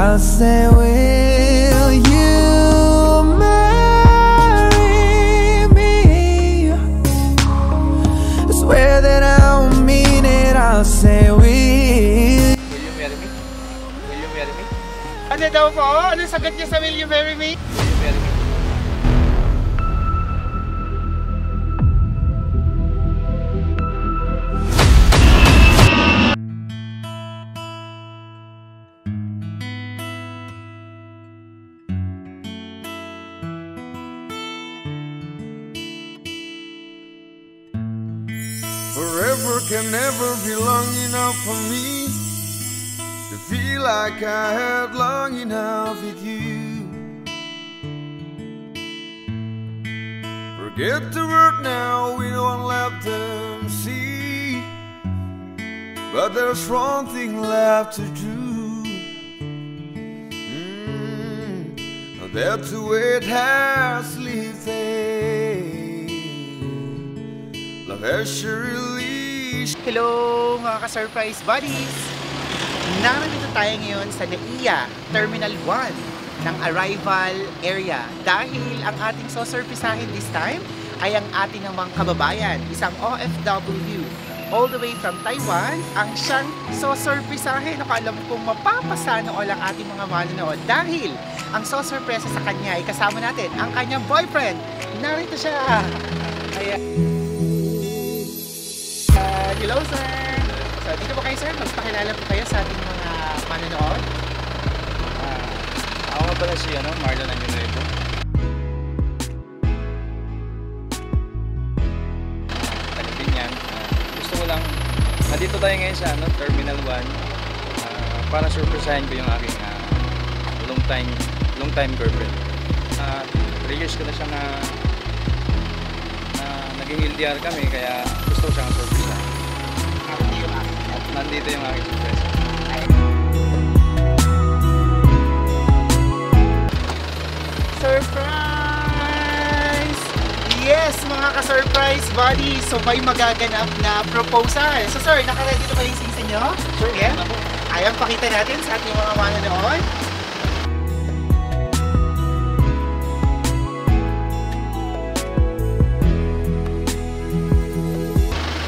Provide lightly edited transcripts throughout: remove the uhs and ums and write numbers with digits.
I say, will you marry me? I swear that I don't mean it. I'll say, will you marry me? Will you marry me? Ano daw po? Ano sagot niya sa will you marry me? Will you marry me? Forever can never be long enough for me to feel like I had long enough with you. Forget the word now, we don't let them see, but there's one thing left to do. That's the way it has lifted. Love has surely. Hello mga ka-surprise buddies! Narito tayo ngayon sa NAIA Terminal 1 ng arrival area dahil ang ating sosurpisahin this time ay ang ating namang kababayan, isang OFW all the way from Taiwan ang siyang sosurpisahin. Alam kong mapapasana all ang ating mga manonood dahil ang sosurpresa sa kanya ay kasama natin ang kanyang boyfriend. Narito siya! Ayan. Hello sir! So dito po kayo sir, magpakilala po kayo sa ating mga manonood. Ako nga pala si Marlon Añonuevo. Taga-Binyan. Gusto ko lang, nandito tayo ngayon sa Terminal 1 para surprisahin ko yung aking long time girlfriend. 3 years ko na siya na naging LDR kami, kaya gusto ko siyang surprisahin. Nandito yung aking surprise. Surprise! Yes, mga ka-surprise buddies! So may magaganap na proposal. So sir, naka-ready na ba yung sisi nyo? Sure, yeah. Ayan, pakita natin sa ating mga manonood.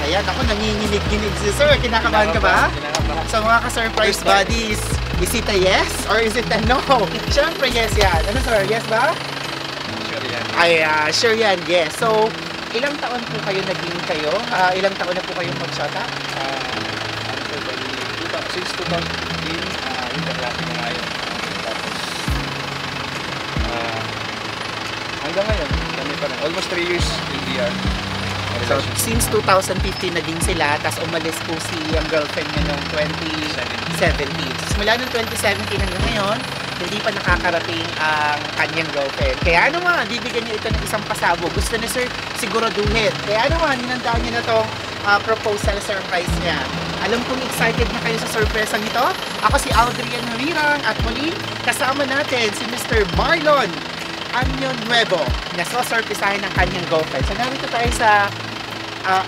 Ayan, ako nanginginig-ginig si sir. Kinakabahan ka ba? Kinakabahan. So mga ka-surprise buddies, is it a yes or is it a no? Siyempre yes yan. Ano sir, yes ba? Sure yan. Ay, sure yan, yes. So, ilang taon po kayo naging kayo? Ilang taon na po kayong mag-shota? Since 2015, yung kaklase ko ngayon. Tapos, hanggang ngayon, kami pa rin. Almost 3 years LDR. So, since 2015 naging sila, tapos umalis po si ang girlfriend niya noong 2017. Simula noong 2017 hanggang ngayon, hindi pa nakakarating ang kanyang girlfriend. Kaya naman, bibigyan niya ito ng isang pasabog. Gusto ni sir siguraduhin. Kaya naman, hinandaan niya na itong proposal surprise niya. Alam kong excited na kayo sa surpresa nito. Ako si Aldrian Hurirang at muli kasama natin si Mr. Marlon Añonuevo na sosurpisahin ng kanyang girlfriend. So narito tayo sa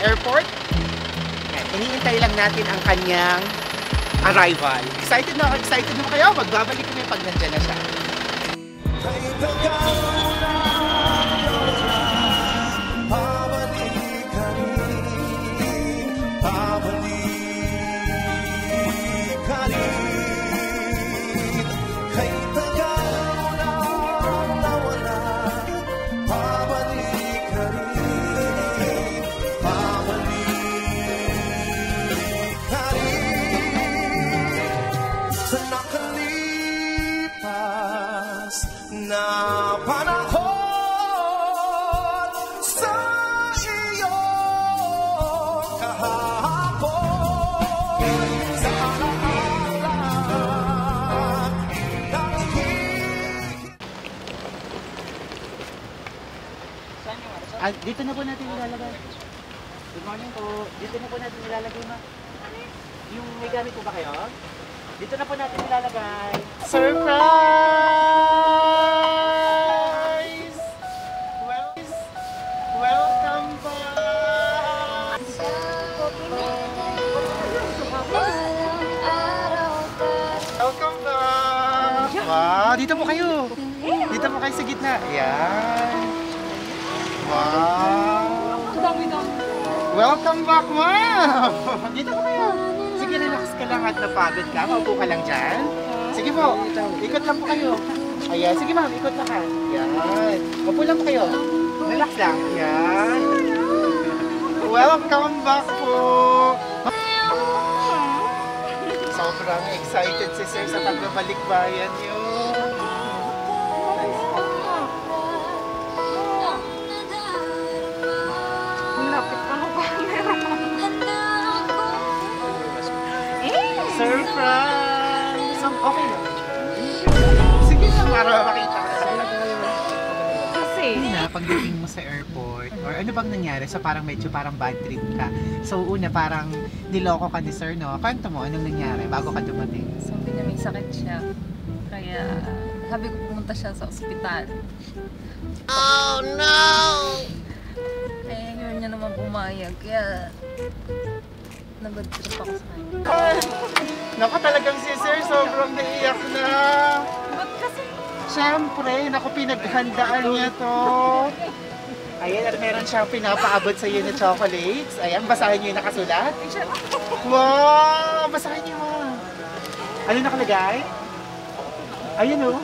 airport. Iniintay lang natin ang kanyang arrival. Excited na kayo? Magbabalik kami pag nandyan na siya. Na panahon sa iyong kahapon sa alaala dito na po natin ilalagay. Good morning po. Dito na po natin ilalagay ma. Yung may gamit po ba kayo? Dito na po natin ilalagay. Surprise! Welcome back! Welcome back! Wow, dito po kayo. Dito po kayo sa gitna. Ayan. Wow. Welcome back, ma'am. Dito po kayo. Sige, relax ka lang at napagod ka. Maupo ka lang dyan. Sige po, ikot lang po kayo. Ayan, sige ma'am, ikot lang ka. Ayan. Upo lang po kayo. Relax lang. Ayan. Welcome back po. Sobrang excited si sir sa pagbabalik bayan niyo. Lapit pa ng camera. Surprise! So, okay na. Sige na, para makita ka. Kasi, Pagdating mo sa airport, or ano bang nangyari? So parang medyo parang bad trip ka. So una parang niloko ka ni sir, no? Kwento mo, anong nangyari bago ka dumating? sabi niya may sakit siya. Kaya, sabi ko pumunta siya sa ospital. Oh no! Eh, yun niya naman pumayag. Kaya, nabad trip ako sa kanya. Naku, talagang si sir, sobrang naiyak na. Ba't kasi? Siyempre, naku, pinaghandaan niya to. Ayan, at meron siyang pinapaabot sa iyo na chocolates. Ayan, basahin niyo yung nakasulat. Wow! Basahin niyo mo. Ano nakalagay? Ayun o.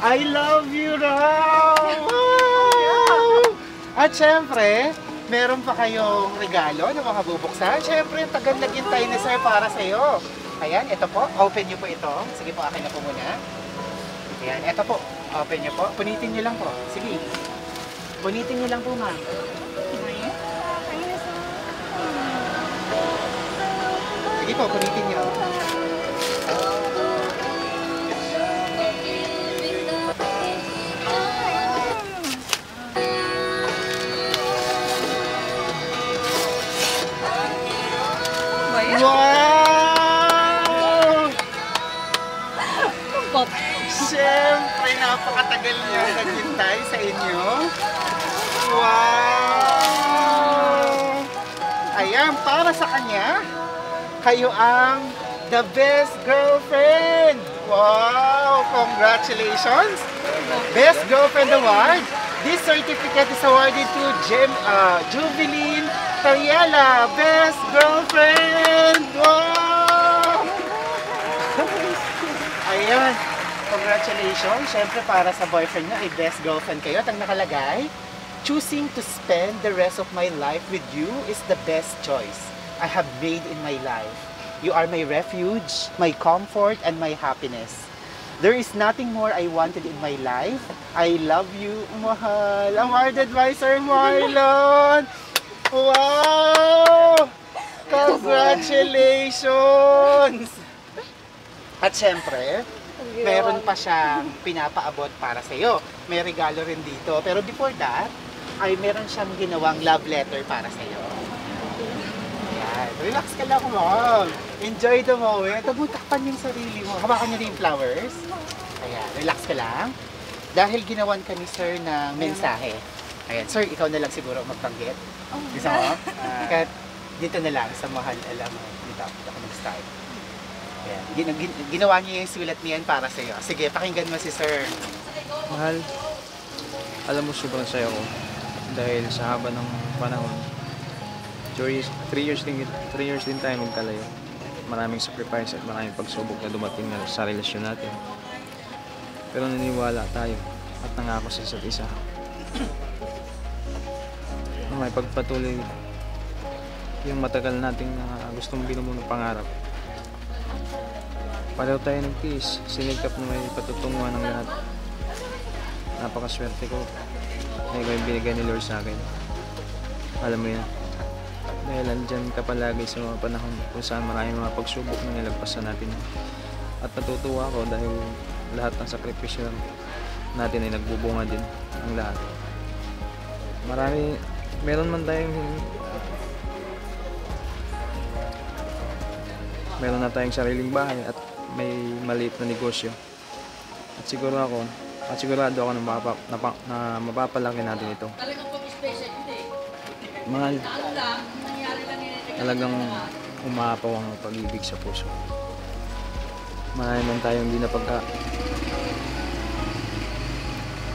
I love you, raw! Wow! At syempre, meron pa kayong regalo na makabubuksan. Syempre, tagal naghintay ni sir para sa iyo. Ayan, ito po. Open niyo po ito. Sige po, akin na po muna. Ayan, ito po. Open niyo po. Punitin niyo lang po. Sige. Punitin niyo lang po, ma'am. Sige po, punitin niyo. Wow! Siyempre, napakatagal niya naghintay sa inyo. Wow! Ayan, para sa kanya, kayo ang the best girlfriend! Wow! Congratulations! Best Girlfriend Award! This certificate is awarded to Jubilin Tariela, Best Girlfriend! Wow! Ayan, congratulations! Siyempre para sa boyfriend niya ay best girlfriend kayo. At ang nakalagay, choosing to spend the rest of my life with you is the best choice I have made in my life. You are my refuge, my comfort, and my happiness. There is nothing more I wanted in my life. I love you, mahal. Awarded by Sir Marlon! Wow! Congratulations! At syempre, meron pa siyang pinapaabot para sa iyo. May regalo rin dito. Pero before that, ay meron siyang ginawang love letter para sa iyo. Ayan. Relax ka lang, ma'am. Enjoy the moment. Tabutakpan yung sarili mo. Hawakan niyo rin yung flowers. Ayan. Relax ka lang. Dahil ginawan ka ni sir ng mensahe. Ayan. Sir, ikaw na lang siguro magbanggit. Gusto mo? Kaya dito na lang sa mahal, alam mo. Dito ako mag-start. Ayan. Ginawa niya yung sulat niyan para sa iyo. Sige, pakinggan mo si sir. Mahal, alam mo sobrang saya ko dahil sa haba ng panahon. 3 years din tayo magkalayo. Maraming sacrifice at maraming pagsubok na dumating na sa relasyon natin. Pero naniniwala tayo at nangako sa isa't isa na may pagpatuloy yung matagal nating gustong binumunong pangarap. Pareho tayo nagtiis, sinikap na may patutunguhan ng lahat. Napakaswerte ko na ikaw yung binigay ni Lord sa akin. Alam mo yan, dahil andyan ka palagi sa mga panahon kung saan maraming mga pagsubok na nilagpasan natin. At natutuwa ako dahil lahat ng sakripisyo natin ay nagbubunga din ang lahat. Meron na tayong sariling bahay at may maliit na negosyo. At sigurado ako na mapapalaki natin ito. Mahal, talagang umapaw ang pag-ibig sa puso. Marami man tayong hindi napagka...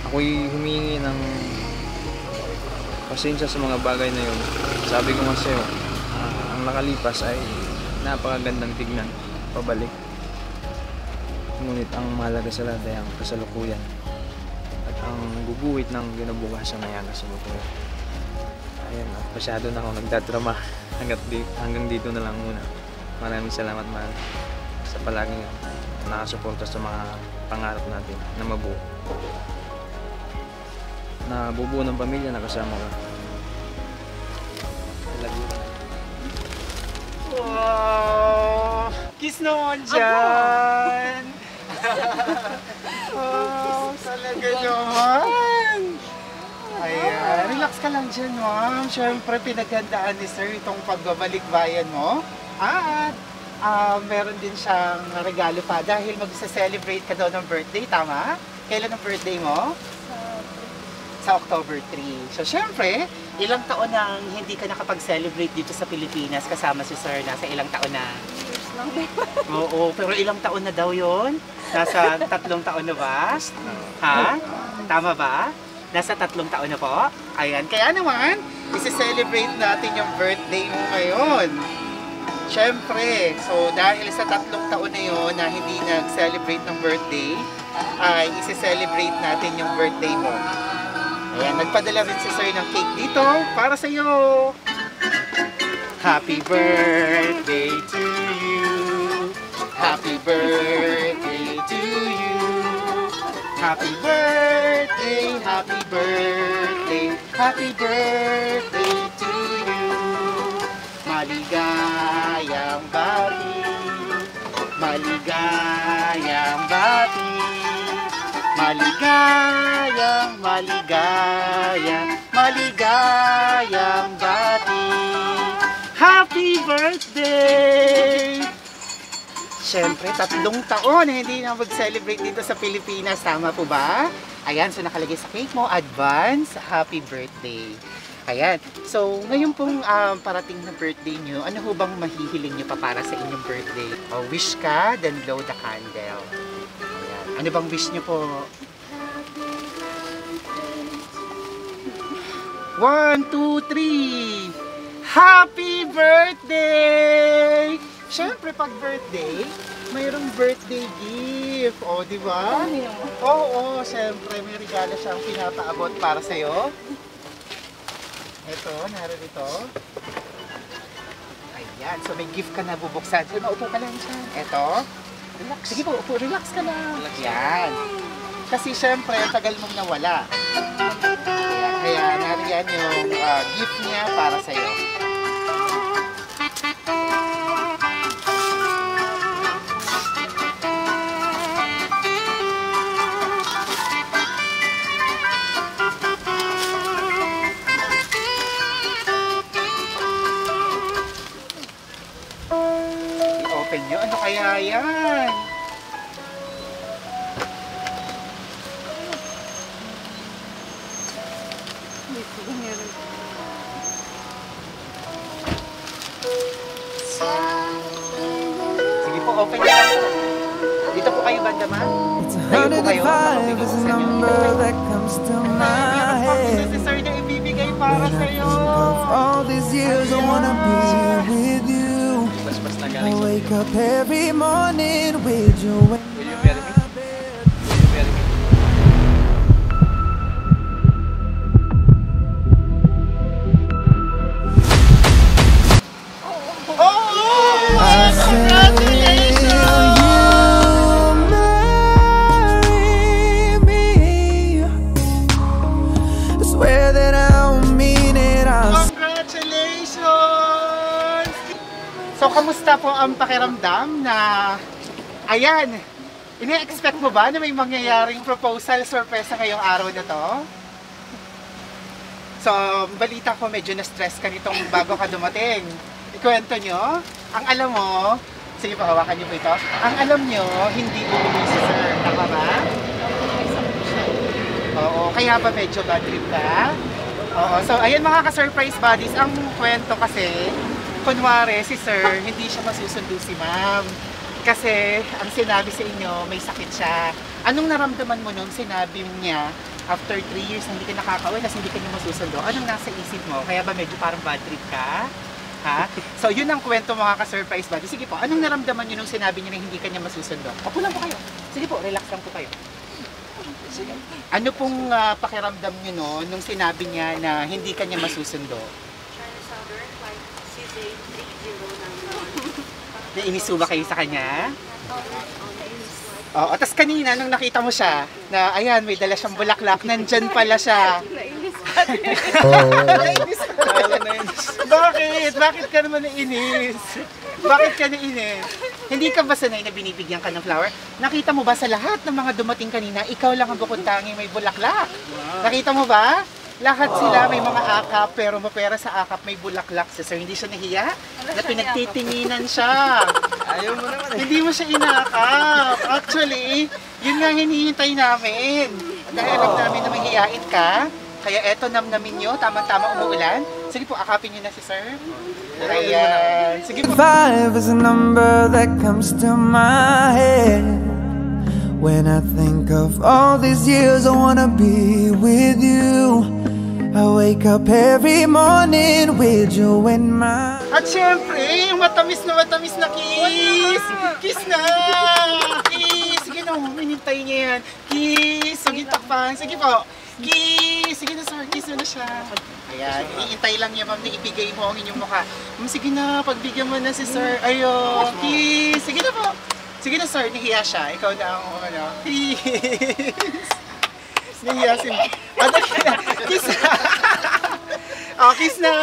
Ako'y humingi ng pasensya sa mga bagay na yun. Sabi ko nga sa'yo, ang nakalipas ay napakagandang tignan pabalik. Ngunit ang mahalaga sa lahat ay ang kasalukuyan at ang guguhit ng kinabukasan na yan kasalukuyan. Ayan, at masyado na akong nagdadrama hanggang dito na lang muna. Maraming salamat, mahal, sa palaging nakasuporta sa mga pangarap natin na mabuo. Na bubuo ng pamilya na kasama ko. I love you. Wow! Kiss naman dyan! Oh, talaga naman! Ayan, relax ka lang dyan, ma'am. Siyempre, pinaghandaan ni sir itong pagbabalik bayan mo. At meron din siyang regalo pa dahil mag-celebrate ka daw ng birthday, tama? Kailan ang birthday mo? Sa October 3. So, syempre, ilang taon nang hindi ka nakapag-celebrate dito sa Pilipinas kasama si sir? Nasa ilang taon na? Years lang. Oo, pero ilang taon na daw yon? Nasa 3 taon na ba? Ha? Tama ba? Nasa 3 taon na po? Ayan, kaya naman, isi-celebrate natin yung birthday mo ngayon. Syempre, so dahil sa 3 taon na yun na hindi nag-celebrate ng birthday, ay isi-celebrate natin yung birthday mo. Ayan, nagpadala rin si sir ng cake dito para sa iyo. Happy birthday to you. Happy birthday to you. Happy birthday, happy birthday, happy birthday to you. Maligayang bati, maligayang bati. Maligayang, maligayang bati. Happy birthday! Siyempre, 3 taon na hindi na mag-celebrate dito sa Pilipinas. Tama po ba? Ayan, so nakalagay sa cake mo, advance, happy birthday. Ayan, so ngayon pong parating na birthday nyo, ano ho bang mahihiling nyo pa para sa inyong birthday? Wish ka, then blow the candle. Ano bang wish niyo po? 1, 2, 3! Happy birthday! Siyempre, pag birthday, mayroong birthday gift. O, di ba? Oo, siyempre, may regalo siyang pinapaabot para sa'yo. Ito, narito. Ayan, so may gift ka na bubuksan. So, maupo ka lang dyan. Ito. Relax. Sige po, upo, relax ka lang. Yan. Kasi syempre, ang tagal mong nawala. Kaya nariyan yung gift niya para sa'yo. I-open nyo. Ano kaya yan? Sige po, open nyo lang po. Dito po kayo, banda man. Tayo po kayo. Is a number that comes to my head. Si sir na ibibigay para sa'yo. All these years I wanna be with you. Bas-bas na I galing sa wake up every morning with you. Will you marry me? Will you marry me? I said, will you marry me? I swear that I'll mean it. Congratulations! So, kamusta po ang pakiramdam na, ayan, ini-expect mo ba na may mangyayaring proposal sorpresa ngayong araw na to? So, balita ko medyo na-stress ka nitong bago ka dumating. Ikwento nyo, ang alam mo, sige pa, hawakan nyo po ito. Ang alam nyo, hindi bumili si sir. Tama ba? Oo, kaya ba medyo bad trip ka? Oo, so ayan mga ka-surprise buddies, ang kwento kasi, kunwari si sir, hindi siya masusundo si ma'am. Kasi ang sinabi sa inyo, may sakit siya. Anong naramdaman mo nung sinabi niya after 3 years hindi ka nakakauwi kasi hindi ka niya masusundo? Anong nasa isip mo? Kaya ba medyo parang bad trip ka? Ha? So yun ang kwento mga ka-surprise buddy. Sige po, anong naramdaman niyo nung sinabi niya na hindi ka niya masusundo? Opo lang po kayo. Sige po, relax lang po kayo. Sige. Ano pong pakiramdam niyo no, nung sinabi niya na hindi ka niya masusundo? Nainis ba kayo sa kanya? Oo, tapos kanina nung nakita mo siya, na ayan, may dala siyang bulaklak, nandyan pala siya. Nainis ka din. Nainis ka. Bakit? Bakit ka naman nainis? Bakit ka nainis? Hindi ka ba sanay na binibigyan ka ng flower? Nakita mo ba sa lahat ng mga dumating kanina, ikaw lang ang bukod tanging may bulaklak? Nakita mo ba? Lahat sila may mga akap, pero mapera sa akap may bulaklak. So hindi siya nahiya? Na pinagtitinginan siya. Ayaw mo naman eh. Hindi mo siya inakap. Actually, yun nga hinihintay namin. Dahil alam namin na mahihain ka. Kaya eto, namnamin nyo. Tamang-tama umuulan. Sige po, akapin nyo na si sir. Ayan. Sige po. 5 is a number that comes to my head. When I think of all these years I wanna be with you. I wake up every morning with you in my... At syempre, yung matamis na kiss! Kiss na! Kiss! Sige na, minintay niya yan. Kiss! Sige, takpan. Sige po. Kiss! Sige na sir, kiss na siya. Ayan, iintay lang niya ma'am na ibigay mo ang inyong mukha. Sige na, pagbigyan mo na si sir. Ayo, kiss! Sige na po. Sige na sir, nahiya siya. Ikaw na ang ano. Kiss! Nahiya si... Ano na? Kiss na! Oh, kiss na!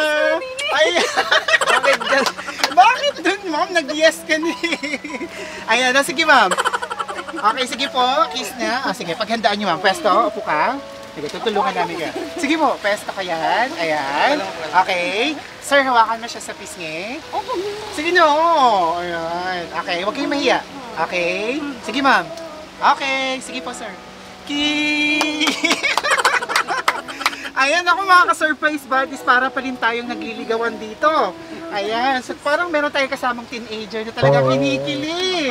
Ay! Bakit dun, ma'am? Nag-yes ka na eh. Ayan, sige ma'am. Okay, sige po. Kiss na. Oh, sige, paghandaan niyo ma'am. Pwesto, upo ka. Sige, tutulungan namin ka. Sige po, pwesto ka yan. Ayan. Okay. Sir, hawakan mo siya sa pisngi. Sige no. Ayan. Okay, huwag kayong mahiya. Okay. Sige ma'am. Okay. Sige po, sir. Ayan ako mga ka-surprise buddies, para pa rin tayong nagliligawan dito. Ayan, so parang meron tayong kasamang teenager na talagang kinikilig.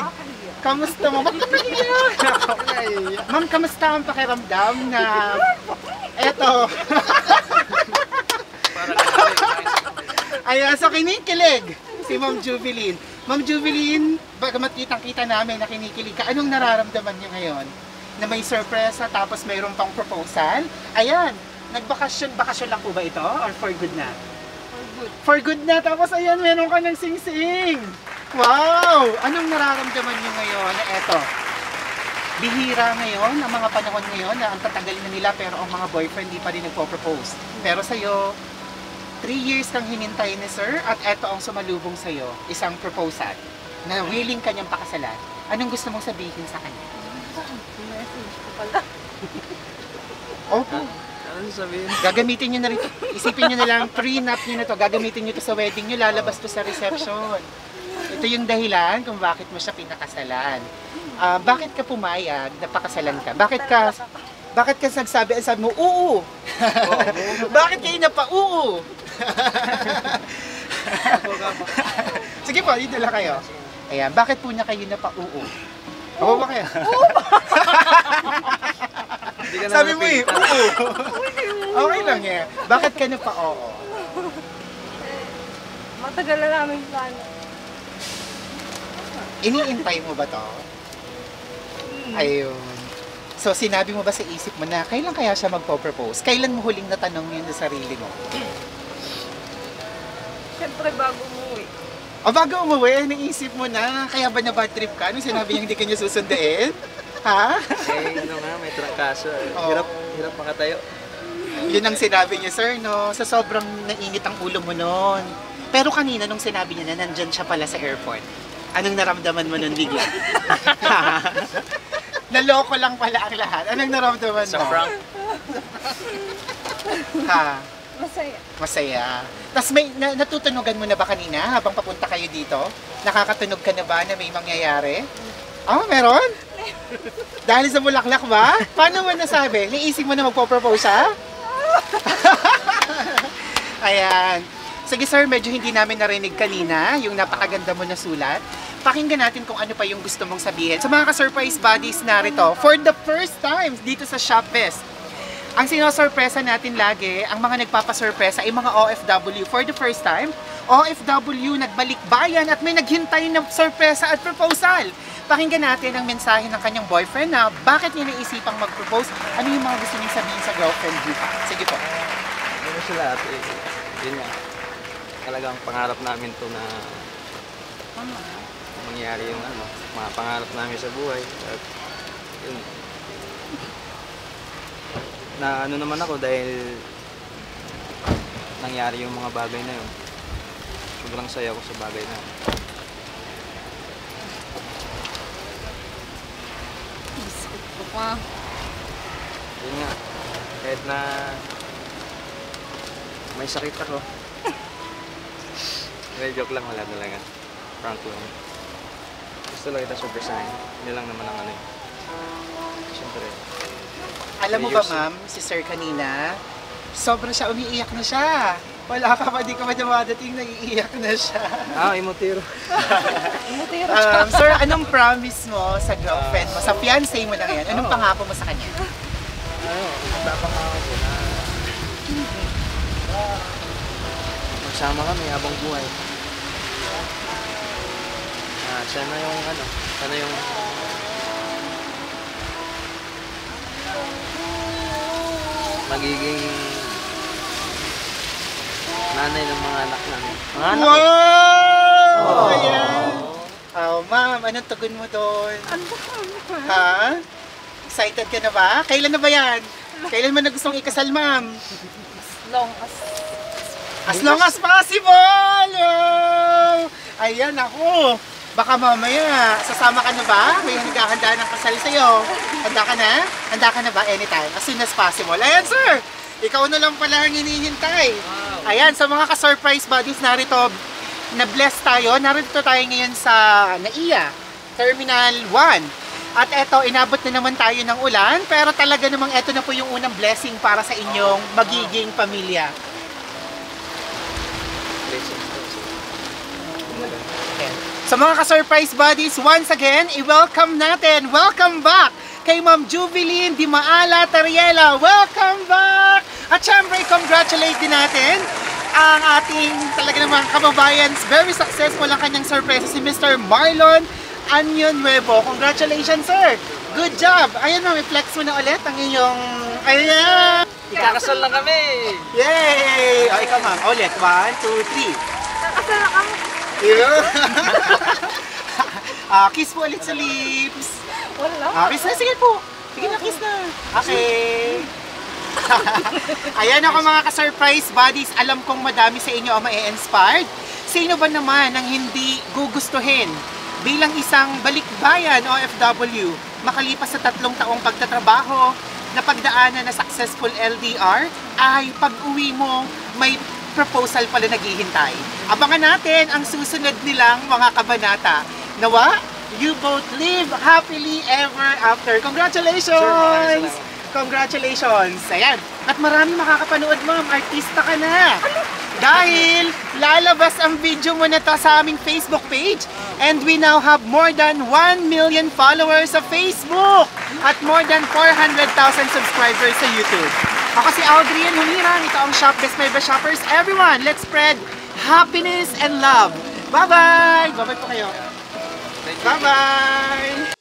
Kamusta mo? Ma'am, kamusta ang pakiramdam na eto? Ayan, so kinikilig si Ma'am Jubilin. Ma'am Jubilin, bagamat kitang-kita namin na kinikilig ka, anong nararamdaman niyo ngayon? Na may sorpresa tapos mayroon pang proposal? Ayan, bakasyon lang po ba ito? Or for good na? For good. For good na, tapos ayan, meron ka ng sing-sing! Wow! Anong nararamdaman niyo ngayon na eto? Bihira ngayon, ang mga panahon ngayon na ang tatagal na nila pero ang mga boyfriend di pa rin nagpo-propose. Pero sa'yo, 3 years kang hinintay ni sir at eto ang sumalubong sa'yo, isang proposal na willing kanyang pakasalan. Anong gusto mong sabihin sa kanya? Message ko pala. Opo. Ano sabihin? Gagamitin nyo na rin. Isipin nyo na lang, prenup nyo na to. Gagamitin nyo to sa wedding nyo, lalabas to sa reception. Ito yung dahilan kung bakit mo siya pinakasalan. Bakit ka pumayag na pakasalan ka? Bakit ka nagsabi, sabi mo, oo! Bakit kayo na pa, oo! Sige po, dito lang kayo. Ayan, bakit po na kayo na pa, oo? Oo ba kayo? Sabi mo eh, oo! Okay lang eh. Bakit ka na pa, oo? Matagal na namin plano. Iniintay mo ba to? Ayun. So, sinabi mo ba sa isip mo na kailan kaya siya magpo-propose? Kailan mo huling natanong yun sa sarili mo? Siyempre bago umuwi. O bago umuwi, naisip mo na, kaya ba na bad trip ka? Anong sinabi niya hindi ka niya susundain? Ha? Eh, ano nga, may trangkaso. Oo. Hirap makatayo. Yun ang sinabi niya, sir, no? Sa sobrang nainit ang ulo mo noon. Pero kanina, nung sinabi niya na nandyan siya pala sa airport, anong naramdaman mo nun bigla? Naloko lang pala ang lahat. Anong naramdaman mo? Sa prank. Ha? Masaya. Masaya. Tapos may natutunugan mo na ba kanina habang papunta kayo dito? Nakakatunog ka na ba na may mangyayari? Meron? Dahil sa bulaklak ba? Paano mo nasabi? Naisip mo na magpo-propose siya? Ayan. Sige sir, medyo hindi namin narinig kanina yung napakaganda mo na sulat. Pakinggan natin kung ano pa yung gusto mong sabihin. Sa mga ka-surprise buddies narito, for the first time dito sa ShopFest, ang sinosurpresa natin lagi, ang mga nagpapasurpresa ay mga OFW. For the first time, OFW nagbalik bayan at may naghintay na surpresa at proposal. Pakinggan natin ang mensahe ng kanyang boyfriend na bakit niya naisipang mag-propose, ano yung mga gusto niya sabihin sa girlfriend niya. Sige po. Ano sila at yun nga. Talagang pangarap namin to na mangyari yung mga pangarap namin sa buhay. At yun. Na ano naman ako dahil nangyari yung mga bagay na yun. Sobrang saya ko sa bagay na yun. Wow. Yun nga, kahit na may sakit ako. May joke lang, wala talaga. Prank lang. Gusto lang kita surprisahin. Hindi lang naman ang ano yun. Siyempre. Alam mo ba ma'am, si sir kanina, sobrang siya, umiiyak na siya. Wala ka pa, di ka pa dumadating, naiiyak na siya. Imotiro. Sir, anong promise mo sa girlfriend mo, sa fiancé mo na ngayon? Anong pangako mo sa kanya? Magpapangako ko na magsama kami habang buhay. Siya na yung siya na yung magiging nanay ng mga anak namin. Mga anak ko. Wow! Ayan. Oh, ma'am, anong tugon mo doon? Ha? Excited ka na ba? Kailan na ba yan? Kailan mo na gustong ikasal, ma'am? As long as possible! Oh! Ayan, ako. Baka mamaya, sasama ka na ba? May naghahanda ng kasal sa'yo. Handa ka na? Handa ka na ba? Anytime. As soon as possible. Ayan, sir! Ikaw na lang pala ang hinihintay. Wow. Ayan, sa mga ka-surprise buddies narito, na-bless tayo. Narito tayo ngayon sa NAIA, Terminal 1. At eto, inabot na naman tayo ng ulan, pero talaga namang eto na po yung unang blessing para sa inyong magiging pamilya. Sa mga ka-surprise buddies, once again, i-welcome natin, welcome back kay Ma'am Jubilin Di Maala Tariela. Welcome back! At syempre, congratulate din natin ang ating talaga namang kababayan. Very successful ang kanyang surprise, si Mr. Marlon Anyon Nuevo. Congratulations, sir! Good job! Ayan ma'am, i-flex mo na ulit ang inyong... Ayan! Ikakasal na kami! Yay! O, ikaw ma'am, ulit. 1, 2, 3. Kakasal na kami. Kiss po ulit sa lips. Wala. Kiss na, sige po. Sige na, kiss na. Okay. Ayan ako mga ka-surprise buddies. Alam kong madami sa inyo ang ma-inspired. Sino ba naman ang hindi gugustuhin bilang isang balikbayan OFW makalipas sa 3 taong pagtatrabaho na pagdaanan na successful LDR ay pag-uwi mo may proposal pala naghihintay. Abangan natin ang susunod nilang mga kabanata. Nawa, you both live happily ever after. Congratulations! Congratulations! Ayan. At marami makakapanood, ma'am. Artista ka na. Dahil lalabas ang video mo na to sa aming Facebook page. And we now have more than 1 million followers sa Facebook. At more than 400,000 subscribers sa YouTube. Ako si Audrian Humiran. Ito ang ShopFest by Shoppers. Everyone, let's spread happiness and love. Bye-bye! Bye-bye po kayo. Bye-bye!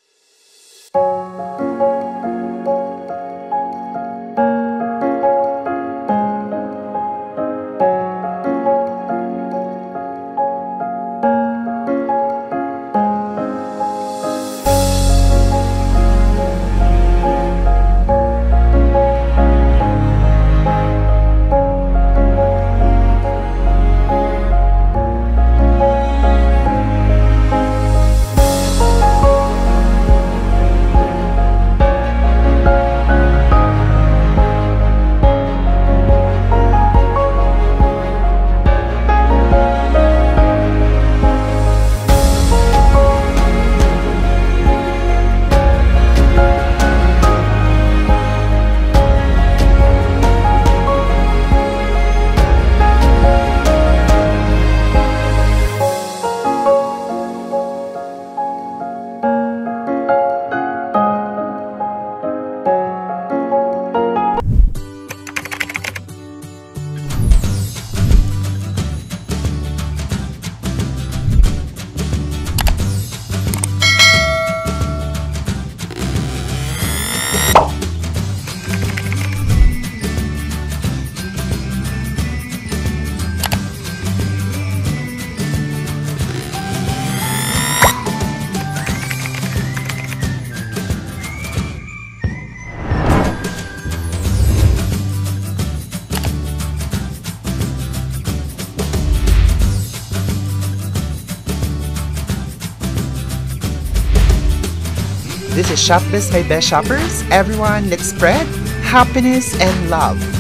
This is ShopBiz, my best shoppers. Everyone, let's spread happiness and love.